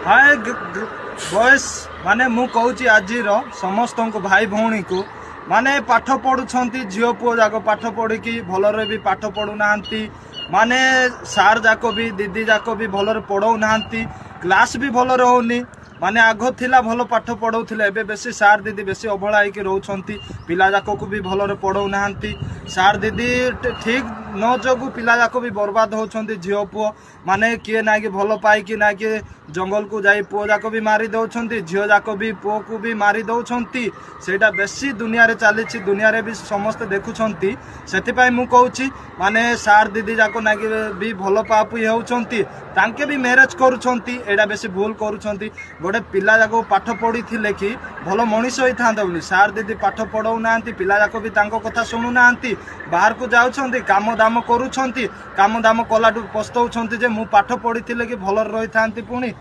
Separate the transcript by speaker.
Speaker 1: हाय boys माने मु कहूची आज समस्त भाई भौणी को माने पाठ पढ़ुंट झील पुओ जाक पाठ पढ़ी भलरे भी पाठ पढ़ू ना माने सार जाक भी दीदी जाक भी भलरे पढ़ऊ ना क्लास भी भल रोनी माने आग थिला भल पाठ पढ़ाऊले एबे बेसी सार दीदी बेसी अवहेला होइके रोचंती पिला जाक को भी भलरे पढ़ऊ ना सार दीदी ठीक न जोगु पिला जाक भी बर्बाद होचंती झील पुओ माने किए ना कि भल पाई कि ना कि जंगल को जाई पुओ जाक भी मारी दौरान झील जाक भी पुओ को भी मारी दौरान सेटा बेसी दुनिया रे चली दुनिया रे भी समस्त देखुंट से मु कहूँ माने सार दीदी जाक ना भी भल पापुई होती तांके भी मैरेज करुँच एटा बेसी भूल करुँच गोटे पिला जाक पाठ पढ़ी थे कि भल मनीष होता बोली सार दीदी पाठ पढ़ऊ ना पिला जाक भी कथा शुणु ना बाहर को जाऊँच काम दाम करुँच काम दाम कलाटू पस्तौंट जे मु पाठ पढ़ी कि भल रही था पुणी